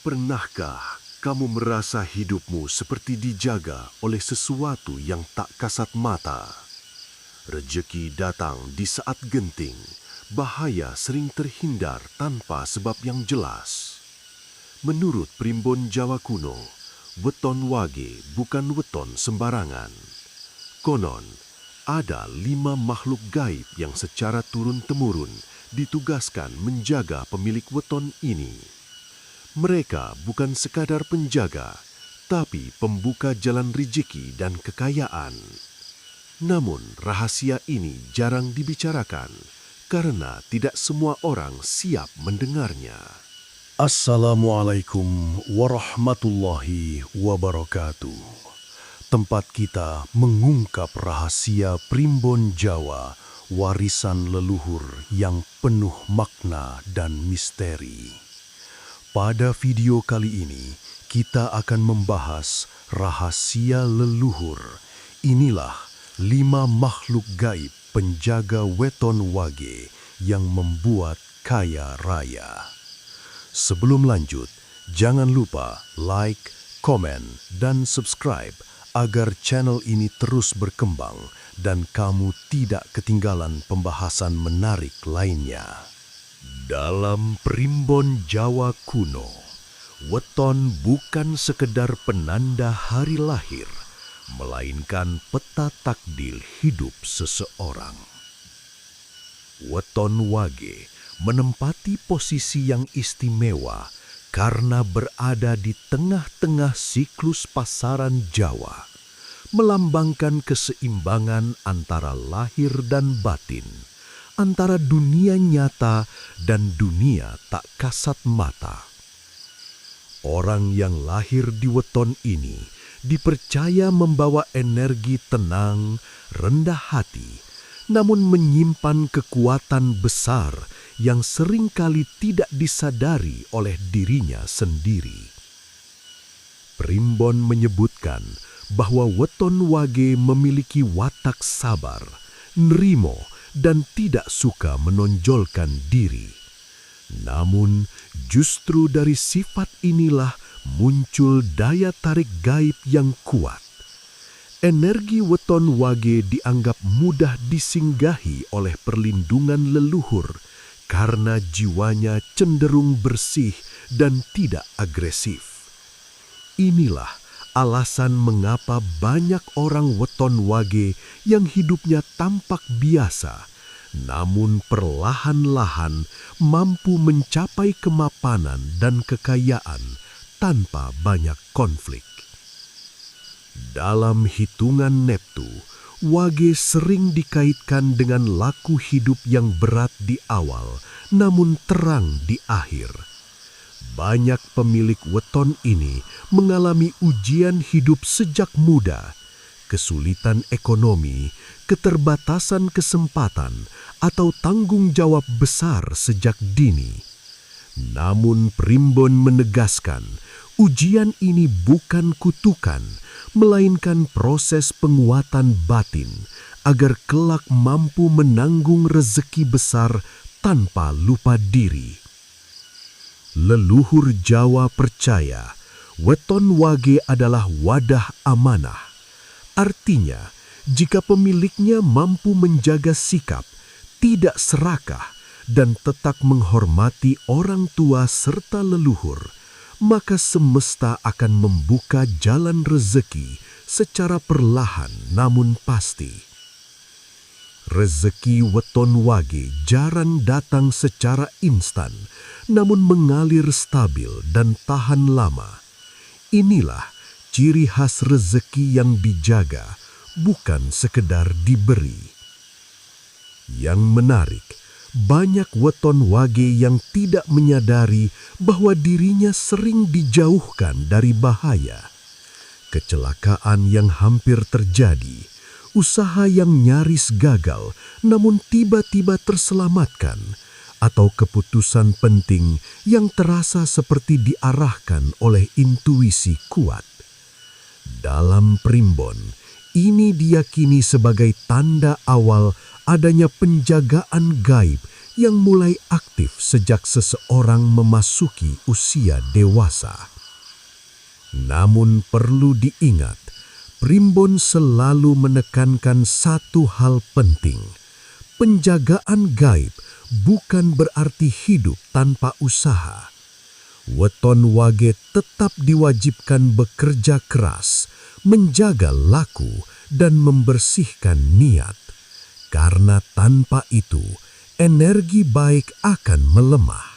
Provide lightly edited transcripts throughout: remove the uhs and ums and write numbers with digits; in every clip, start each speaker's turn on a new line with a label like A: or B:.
A: Pernahkah kamu merasa hidupmu seperti dijaga oleh sesuatu yang tak kasat mata? Rejeki datang di saat genting, bahaya sering terhindar tanpa sebab yang jelas. Menurut primbon Jawa kuno, weton wage bukan weton sembarangan. Konon, ada 5 makhluk gaib yang secara turun-temurun ditugaskan menjaga pemilik weton ini. Mereka bukan sekadar penjaga, tapi pembuka jalan rezeki dan kekayaan. Namun rahasia ini jarang dibicarakan karena tidak semua orang siap mendengarnya.
B: Assalamualaikum warahmatullahi wabarakatuh. Tempat kita mengungkap rahasia primbon Jawa, warisan leluhur yang penuh makna dan misteri. Pada video kali ini, kita akan membahas rahasia leluhur. Inilah 5 makhluk gaib penjaga weton wage yang membuat kaya raya. Sebelum lanjut, jangan lupa like, komen, dan subscribe agar channel ini terus berkembang dan kamu tidak ketinggalan pembahasan menarik lainnya. Dalam primbon Jawa kuno, weton bukan sekedar penanda hari lahir, melainkan peta takdir hidup seseorang. Weton wage menempati posisi yang istimewa karena berada di tengah-tengah siklus pasaran Jawa, melambangkan keseimbangan antara lahir dan batin, antara dunia nyata dan dunia tak kasat mata. Orang yang lahir di weton ini dipercaya membawa energi tenang, rendah hati, namun menyimpan kekuatan besar yang seringkali tidak disadari oleh dirinya sendiri. Primbon menyebutkan bahwa weton wage memiliki watak sabar, nrimo, dan tidak suka menonjolkan diri. Namun, justru dari sifat inilah muncul daya tarik gaib yang kuat. Energi weton wage dianggap mudah disinggahi oleh perlindungan leluhur karena jiwanya cenderung bersih dan tidak agresif. Inilah alasan mengapa banyak orang weton wage yang hidupnya tampak biasa, namun perlahan-lahan mampu mencapai kemapanan dan kekayaan tanpa banyak konflik. Dalam hitungan Neptu, wage sering dikaitkan dengan laku hidup yang berat di awal, namun terang di akhir. Banyak pemilik weton ini mengalami ujian hidup sejak muda, kesulitan ekonomi, keterbatasan kesempatan, atau tanggung jawab besar sejak dini. Namun primbon menegaskan, ujian ini bukan kutukan, melainkan proses penguatan batin agar kelak mampu menanggung rezeki besar tanpa lupa diri. Leluhur Jawa percaya weton wage adalah wadah amanah. Artinya, jika pemiliknya mampu menjaga sikap, tidak serakah, dan tetap menghormati orang tua serta leluhur, maka semesta akan membuka jalan rezeki secara perlahan namun pasti. Rezeki weton wage jarang datang secara instan, namun mengalir stabil dan tahan lama. Inilah ciri khas rezeki yang dijaga, bukan sekedar diberi. Yang menarik, banyak weton wage yang tidak menyadari bahwa dirinya sering dijauhkan dari bahaya. Kecelakaan yang hampir terjadi, usaha yang nyaris gagal namun tiba-tiba terselamatkan, atau keputusan penting yang terasa seperti diarahkan oleh intuisi kuat. Dalam primbon, ini diyakini sebagai tanda awal adanya penjagaan gaib yang mulai aktif sejak seseorang memasuki usia dewasa. Namun perlu diingat, Primbon selalu menekankan satu hal penting. Penjagaan gaib bukan berarti hidup tanpa usaha. Weton Wage tetap diwajibkan bekerja keras, menjaga laku, dan membersihkan niat. Karena tanpa itu, energi baik akan melemah.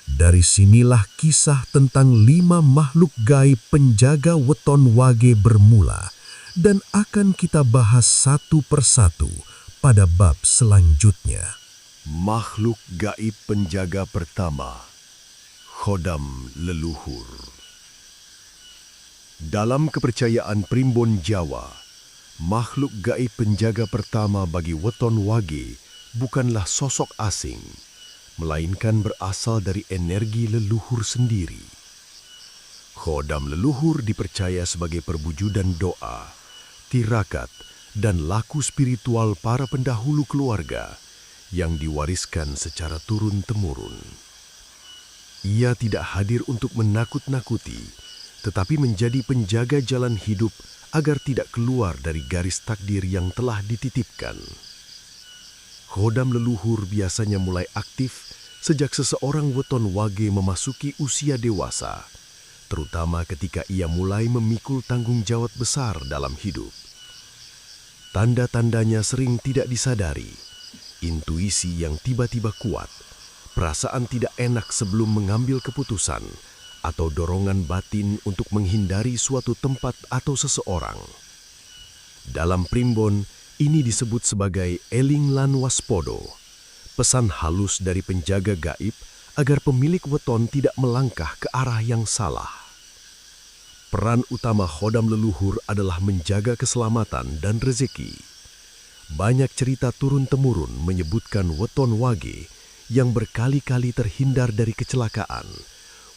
B: Dari sinilah kisah tentang 5 makhluk gaib penjaga Weton Wage bermula dan akan kita bahas satu persatu pada bab selanjutnya.
A: Makhluk gaib penjaga pertama, Khodam Leluhur. Dalam kepercayaan Primbon Jawa, makhluk gaib penjaga pertama bagi Weton Wage bukanlah sosok asing, melainkan berasal dari energi leluhur sendiri. Khodam leluhur dipercaya sebagai perwujudan doa, tirakat, dan laku spiritual para pendahulu keluarga yang diwariskan secara turun-temurun. Ia tidak hadir untuk menakut-nakuti, tetapi menjadi penjaga jalan hidup agar tidak keluar dari garis takdir yang telah dititipkan. Khodam leluhur biasanya mulai aktif sejak seseorang Weton Wage memasuki usia dewasa, terutama ketika ia mulai memikul tanggung jawab besar dalam hidup. Tanda-tandanya sering tidak disadari, intuisi yang tiba-tiba kuat, perasaan tidak enak sebelum mengambil keputusan, atau dorongan batin untuk menghindari suatu tempat atau seseorang. Dalam Primbon, ini disebut sebagai eling lan waspodo, pesan halus dari penjaga gaib agar pemilik weton tidak melangkah ke arah yang salah. Peran utama khodam leluhur adalah menjaga keselamatan dan rezeki. Banyak cerita turun-temurun menyebutkan Weton Wage yang berkali-kali terhindar dari kecelakaan,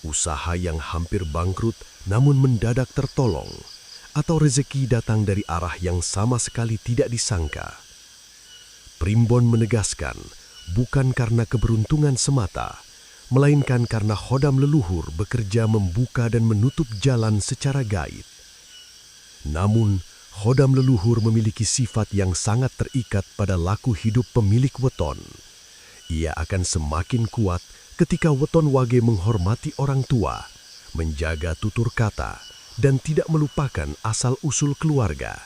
A: usaha yang hampir bangkrut namun mendadak tertolong, atau rezeki datang dari arah yang sama sekali tidak disangka. Primbon menegaskan, bukan karena keberuntungan semata, melainkan karena khodam leluhur bekerja membuka dan menutup jalan secara gaib. Namun, khodam leluhur memiliki sifat yang sangat terikat pada laku hidup pemilik weton. Ia akan semakin kuat ketika Weton Wage menghormati orang tua, menjaga tutur kata, dan tidak melupakan asal-usul keluarga.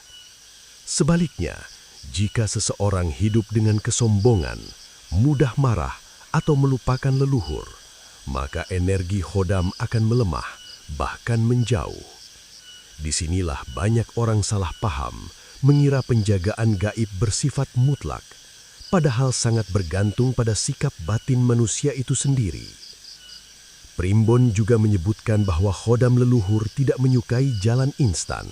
A: Sebaliknya, jika seseorang hidup dengan kesombongan, mudah marah, atau melupakan leluhur, maka energi khodam akan melemah, bahkan menjauh. Disinilah banyak orang salah paham, mengira penjagaan gaib bersifat mutlak, padahal sangat bergantung pada sikap batin manusia itu sendiri. Primbon juga menyebutkan bahwa khodam leluhur tidak menyukai jalan instan.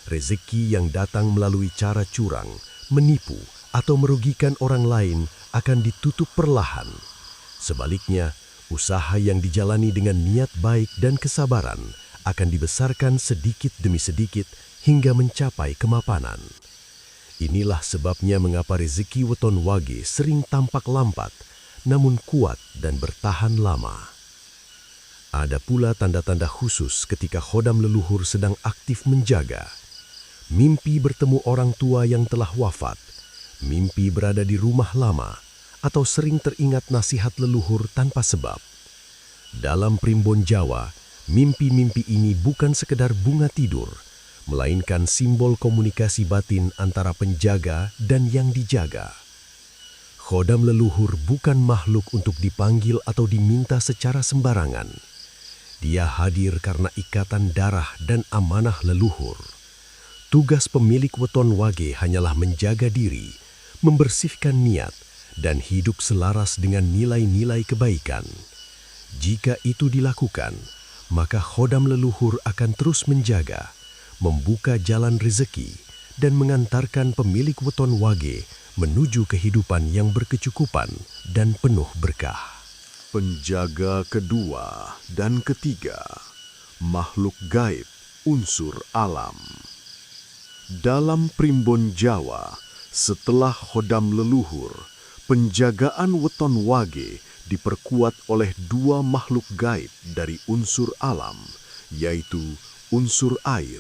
A: Rezeki yang datang melalui cara curang, menipu, atau merugikan orang lain akan ditutup perlahan. Sebaliknya, usaha yang dijalani dengan niat baik dan kesabaran akan dibesarkan sedikit demi sedikit hingga mencapai kemapanan. Inilah sebabnya mengapa rezeki Weton Wage sering tampak lambat, namun kuat dan bertahan lama. Ada pula tanda-tanda khusus ketika khodam leluhur sedang aktif menjaga. Mimpi bertemu orang tua yang telah wafat, mimpi berada di rumah lama, atau sering teringat nasihat leluhur tanpa sebab. Dalam Primbon Jawa, mimpi-mimpi ini bukan sekedar bunga tidur, melainkan simbol komunikasi batin antara penjaga dan yang dijaga. Khodam leluhur bukan makhluk untuk dipanggil atau diminta secara sembarangan. Dia hadir karena ikatan darah dan amanah leluhur. Tugas pemilik Weton Wage hanyalah menjaga diri, membersihkan niat, dan hidup selaras dengan nilai-nilai kebaikan. Jika itu dilakukan, maka khodam leluhur akan terus menjaga, membuka jalan rezeki, dan mengantarkan pemilik Weton Wage menuju kehidupan yang berkecukupan dan penuh berkah. Penjaga kedua dan ketiga, makhluk gaib unsur alam. Dalam Primbon Jawa, setelah khodam leluhur, Penjagaan weton wage diperkuat oleh dua makhluk gaib dari unsur alam, yaitu unsur air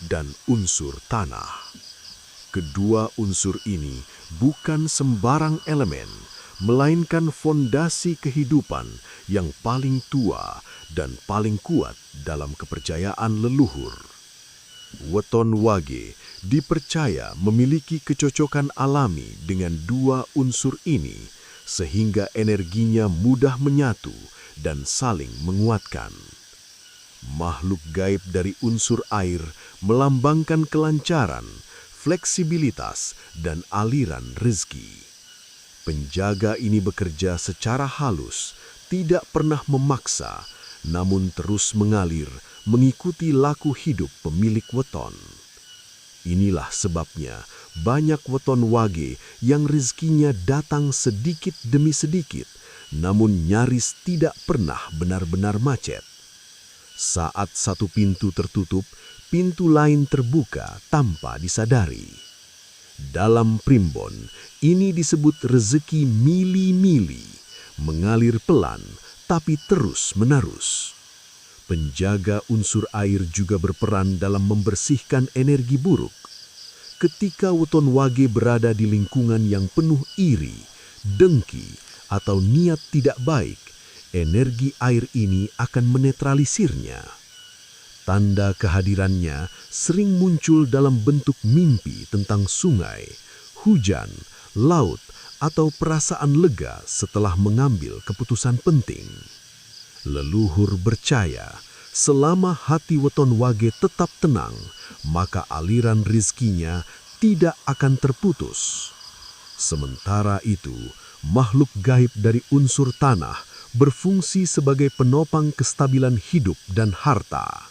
A: dan unsur tanah. Kedua unsur ini bukan sembarang elemen, melainkan fondasi kehidupan yang paling tua dan paling kuat dalam kepercayaan leluhur. Weton wage dipercaya memiliki kecocokan alami dengan dua unsur ini, sehingga energinya mudah menyatu dan saling menguatkan. Makhluk gaib dari unsur air melambangkan kelancaran, fleksibilitas, dan aliran rezeki. Penjaga ini bekerja secara halus, tidak pernah memaksa, namun terus mengalir mengikuti laku hidup pemilik weton. Inilah sebabnya banyak weton wage yang rezekinya datang sedikit demi sedikit, namun nyaris tidak pernah benar-benar macet. Saat satu pintu tertutup, pintu lain terbuka tanpa disadari. Dalam primbon, ini disebut rezeki mili-mili, mengalir pelan tapi terus-menerus. Penjaga unsur air juga berperan dalam membersihkan energi buruk. Ketika weton wage berada di lingkungan yang penuh iri, dengki, atau niat tidak baik, energi air ini akan menetralisirnya. Tanda kehadirannya sering muncul dalam bentuk mimpi tentang sungai, hujan, laut, atau perasaan lega setelah mengambil keputusan penting. Leluhur percaya, selama hati weton wage tetap tenang, maka aliran rizkinya tidak akan terputus. Sementara itu, makhluk gaib dari unsur tanah berfungsi sebagai penopang kestabilan hidup dan harta.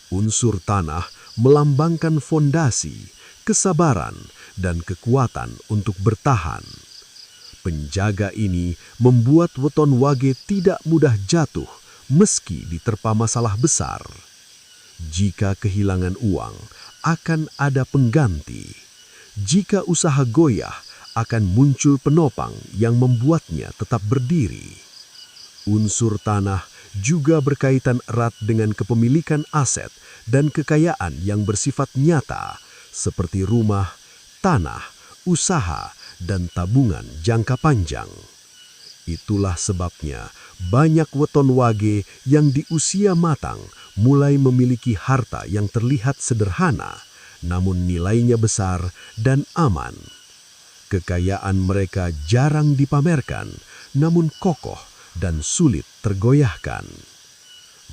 A: Unsur tanah melambangkan fondasi, kesabaran, dan kekuatan untuk bertahan. Penjaga ini membuat weton wage tidak mudah jatuh meski diterpa masalah besar. Jika kehilangan uang, akan ada pengganti. Jika usaha goyah, akan muncul penopang yang membuatnya tetap berdiri. Unsur tanah juga berkaitan erat dengan kepemilikan aset dan kekayaan yang bersifat nyata, seperti rumah, tanah, usaha, dan tabungan jangka panjang. Itulah sebabnya banyak weton wage yang di usia matang mulai memiliki harta yang terlihat sederhana, namun nilainya besar dan aman. Kekayaan mereka jarang dipamerkan, namun kokoh dan sulit tergoyahkan.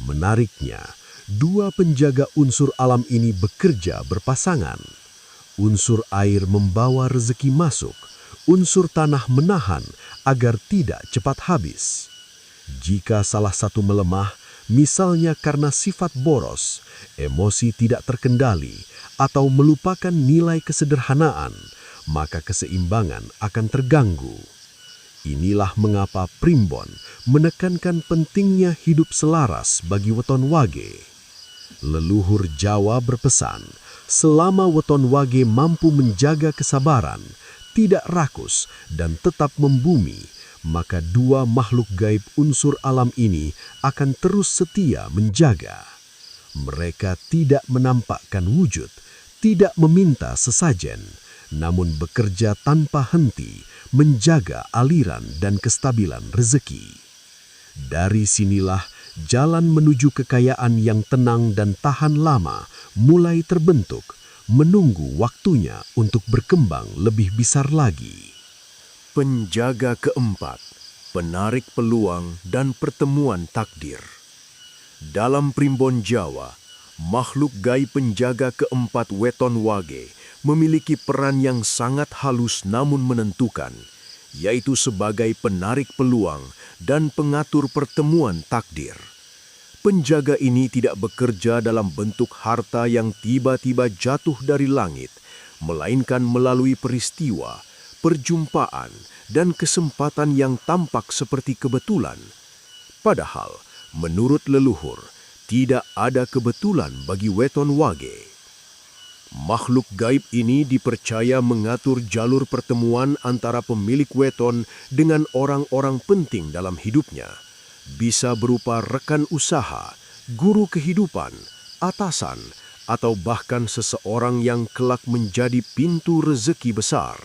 A: Menariknya, dua penjaga unsur alam ini bekerja berpasangan. Unsur air membawa rezeki masuk, unsur tanah menahan agar tidak cepat habis. Jika salah satu melemah, misalnya karena sifat boros, emosi tidak terkendali, atau melupakan nilai kesederhanaan, maka keseimbangan akan terganggu. Inilah mengapa primbon menekankan pentingnya hidup selaras bagi weton wage. Leluhur Jawa berpesan, selama weton wage mampu menjaga kesabaran, tidak rakus, dan tetap membumi, maka dua makhluk gaib unsur alam ini akan terus setia menjaga. Mereka tidak menampakkan wujud, tidak meminta sesajen, namun bekerja tanpa henti, menjaga aliran dan kestabilan rezeki. Dari sinilah jalan menuju kekayaan yang tenang dan tahan lama mulai terbentuk, menunggu waktunya untuk berkembang lebih besar lagi.
C: Penjaga keempat, penarik peluang dan pertemuan takdir. Dalam primbon Jawa, makhluk gaib penjaga keempat weton wage memiliki peran yang sangat halus namun menentukan, yaitu sebagai penarik peluang dan pengatur pertemuan takdir. Penjaga ini tidak bekerja dalam bentuk harta yang tiba-tiba jatuh dari langit, melainkan melalui peristiwa, perjumpaan, dan kesempatan yang tampak seperti kebetulan. Padahal, menurut leluhur, tidak ada kebetulan bagi weton wage. Makhluk gaib ini dipercaya mengatur jalur pertemuan antara pemilik weton dengan orang-orang penting dalam hidupnya. Bisa berupa rekan usaha, guru kehidupan, atasan, atau bahkan seseorang yang kelak menjadi pintu rezeki besar.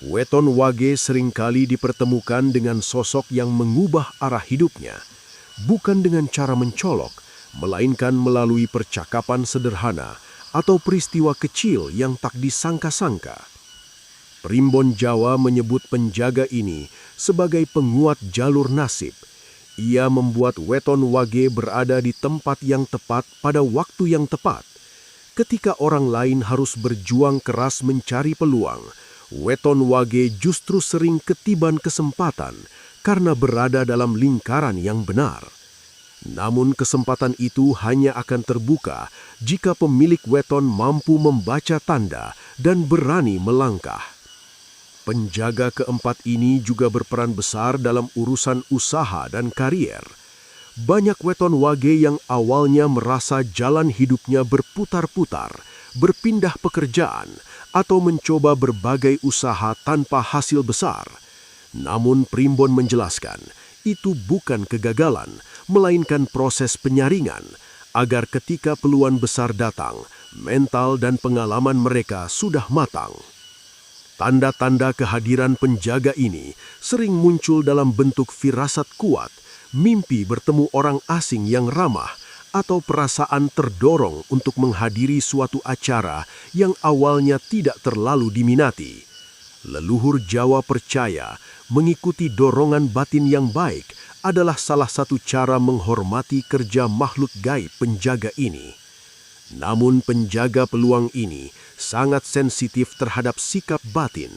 C: Weton wage seringkali dipertemukan dengan sosok yang mengubah arah hidupnya, bukan dengan cara mencolok, melainkan melalui percakapan sederhana atau peristiwa kecil yang tak disangka-sangka. Primbon Jawa menyebut penjaga ini sebagai penguat jalur nasib. Ia membuat weton wage berada di tempat yang tepat pada waktu yang tepat. Ketika orang lain harus berjuang keras mencari peluang, weton wage justru sering ketiban kesempatan karena berada dalam lingkaran yang benar. Namun kesempatan itu hanya akan terbuka jika pemilik weton mampu membaca tanda dan berani melangkah. Penjaga keempat ini juga berperan besar dalam urusan usaha dan karier. Banyak weton wage yang awalnya merasa jalan hidupnya berputar-putar, berpindah pekerjaan, atau mencoba berbagai usaha tanpa hasil besar. Namun Primbon menjelaskan, itu bukan kegagalan, melainkan proses penyaringan, agar ketika peluang besar datang, mental dan pengalaman mereka sudah matang. Tanda-tanda kehadiran penjaga ini sering muncul dalam bentuk firasat kuat, mimpi bertemu orang asing yang ramah, atau perasaan terdorong untuk menghadiri suatu acara yang awalnya tidak terlalu diminati. Leluhur Jawa percaya mengikuti dorongan batin yang baik adalah salah satu cara menghormati kerja makhluk gaib penjaga ini. Namun penjaga peluang ini sangat sensitif terhadap sikap batin.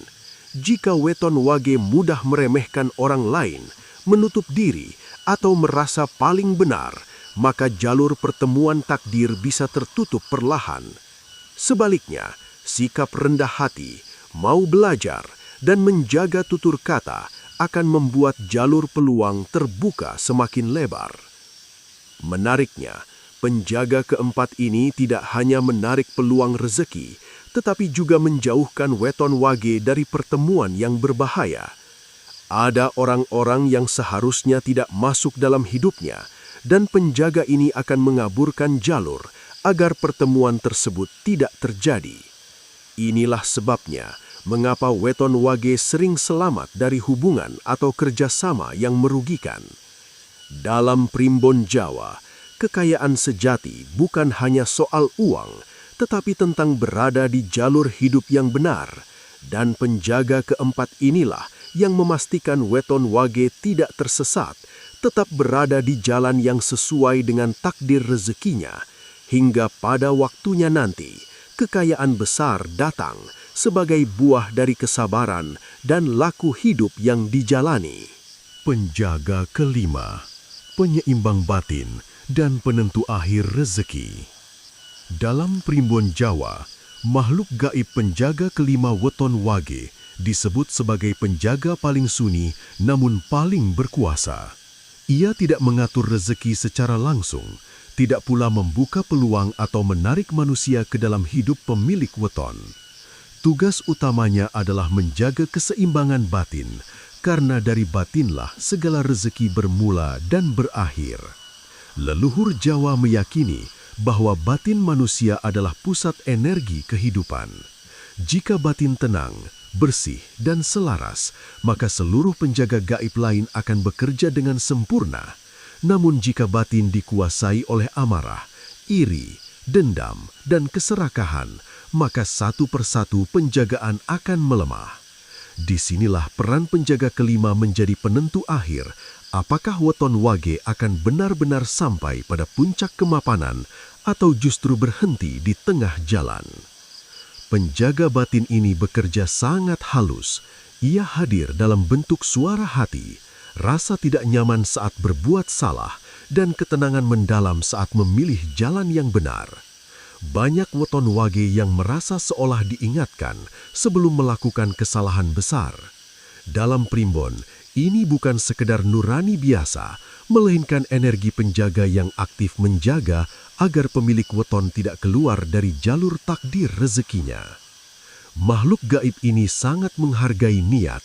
C: Jika weton wage mudah meremehkan orang lain, menutup diri, atau merasa paling benar, maka jalur pertemuan takdir bisa tertutup perlahan. Sebaliknya, sikap rendah hati, mau belajar, dan menjaga tutur kata akan membuat jalur peluang terbuka semakin lebar. Menariknya, penjaga keempat ini tidak hanya menarik peluang rezeki, tetapi juga menjauhkan weton wage dari pertemuan yang berbahaya. Ada orang-orang yang seharusnya tidak masuk dalam hidupnya, dan penjaga ini akan mengaburkan jalur agar pertemuan tersebut tidak terjadi. Inilah sebabnya mengapa weton wage sering selamat dari hubungan atau kerjasama yang merugikan. Dalam Primbon Jawa, kekayaan sejati bukan hanya soal uang, tetapi tentang berada di jalur hidup yang benar, dan penjaga keempat inilah yang memastikan weton wage tidak tersesat, tetap berada di jalan yang sesuai dengan takdir rezekinya, hingga pada waktunya nanti, kekayaan besar datang sebagai buah dari kesabaran dan laku hidup yang dijalani.
A: Penjaga kelima, penyeimbang batin dan penentu akhir rezeki. Dalam Primbon Jawa, makhluk gaib penjaga kelima weton wage disebut sebagai penjaga paling sunyi namun paling berkuasa. Ia tidak mengatur rezeki secara langsung, tidak pula membuka peluang atau menarik manusia ke dalam hidup pemilik weton. Tugas utamanya adalah menjaga keseimbangan batin, karena dari batinlah segala rezeki bermula dan berakhir. Leluhur Jawa meyakini bahwa batin manusia adalah pusat energi kehidupan. Jika batin tenang, bersih, dan selaras, maka seluruh penjaga gaib lain akan bekerja dengan sempurna. Namun jika batin dikuasai oleh amarah, iri, dendam, dan keserakahan, maka satu persatu penjagaan akan melemah. Disinilah peran penjaga kelima menjadi penentu akhir, apakah weton wage akan benar-benar sampai pada puncak kemapanan atau justru berhenti di tengah jalan. Penjaga batin ini bekerja sangat halus. Ia hadir dalam bentuk suara hati, rasa tidak nyaman saat berbuat salah, dan ketenangan mendalam saat memilih jalan yang benar. Banyak weton wage yang merasa seolah diingatkan sebelum melakukan kesalahan besar. Dalam Primbon, ini bukan sekedar nurani biasa, melainkan energi penjaga yang aktif menjaga agar pemilik weton tidak keluar dari jalur takdir rezekinya. Makhluk gaib ini sangat menghargai niat,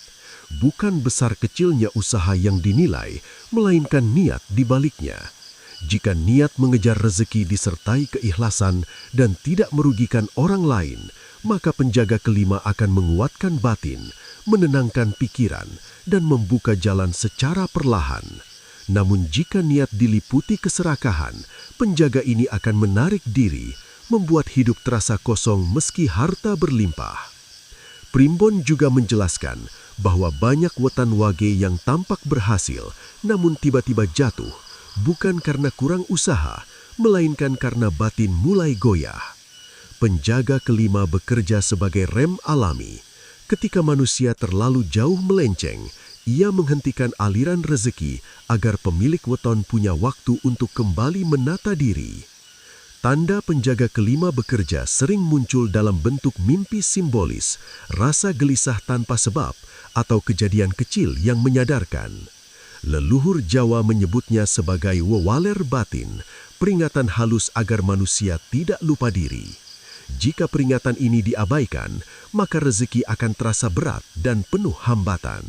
A: bukan besar kecilnya usaha yang dinilai, melainkan niat di baliknya. Jika niat mengejar rezeki disertai keikhlasan dan tidak merugikan orang lain, maka penjaga kelima akan menguatkan batin, menenangkan pikiran, dan membuka jalan secara perlahan. Namun jika niat diliputi keserakahan, penjaga ini akan menarik diri, membuat hidup terasa kosong meski harta berlimpah. Primbon juga menjelaskan bahwa banyak wetan wage yang tampak berhasil, namun tiba-tiba jatuh, bukan karena kurang usaha, melainkan karena batin mulai goyah. Penjaga kelima bekerja sebagai rem alami. Ketika manusia terlalu jauh melenceng, ia menghentikan aliran rezeki agar pemilik weton punya waktu untuk kembali menata diri. Tanda penjaga kelima bekerja sering muncul dalam bentuk mimpi simbolis, rasa gelisah tanpa sebab, atau kejadian kecil yang menyadarkan. Leluhur Jawa menyebutnya sebagai wewaler batin, peringatan halus agar manusia tidak lupa diri. Jika peringatan ini diabaikan, maka rezeki akan terasa berat dan penuh hambatan.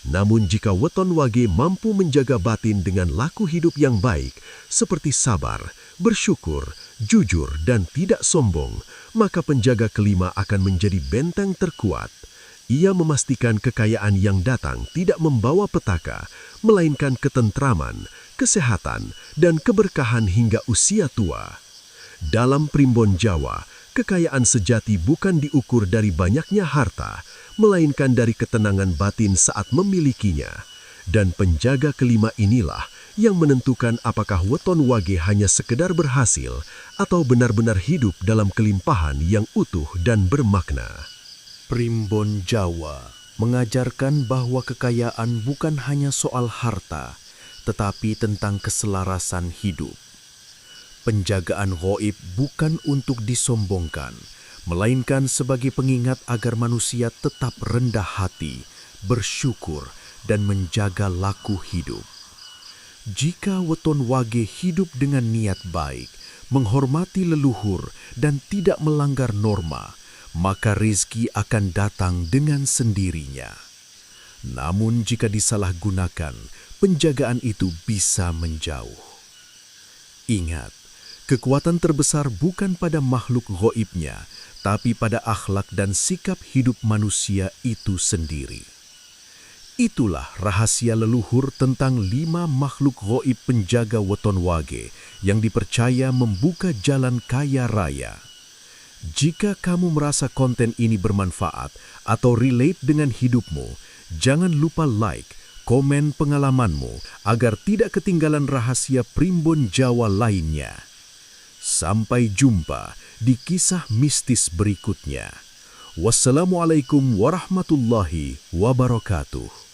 A: Namun jika weton wage mampu menjaga batin dengan laku hidup yang baik, seperti sabar, bersyukur, jujur, dan tidak sombong, maka penjaga kelima akan menjadi benteng terkuat. Ia memastikan kekayaan yang datang tidak membawa petaka, melainkan ketentraman, kesehatan, dan keberkahan hingga usia tua. Dalam primbon Jawa, kekayaan sejati bukan diukur dari banyaknya harta, melainkan dari ketenangan batin saat memilikinya. Dan penjaga kelima inilah yang menentukan apakah weton wage hanya sekedar berhasil atau benar-benar hidup dalam kelimpahan yang utuh dan bermakna.
C: Primbon Jawa mengajarkan bahwa kekayaan bukan hanya soal harta, tetapi tentang keselarasan hidup. Penjagaan gaib bukan untuk disombongkan, melainkan sebagai pengingat agar manusia tetap rendah hati, bersyukur, dan menjaga laku hidup. Jika weton wage hidup dengan niat baik, menghormati leluhur, dan tidak melanggar norma, maka rezeki akan datang dengan sendirinya. Namun jika disalahgunakan, penjagaan itu bisa menjauh. Ingat, kekuatan terbesar bukan pada makhluk gaibnya, tapi pada akhlak dan sikap hidup manusia itu sendiri. Itulah rahasia leluhur tentang 5 makhluk gaib penjaga weton wage yang dipercaya membuka jalan kaya raya. Jika kamu merasa konten ini bermanfaat atau relate dengan hidupmu, jangan lupa like, komen pengalamanmu agar tidak ketinggalan rahasia primbon Jawa lainnya. Sampai jumpa di kisah mistis berikutnya. Wassalamualaikum warahmatullahi wabarakatuh.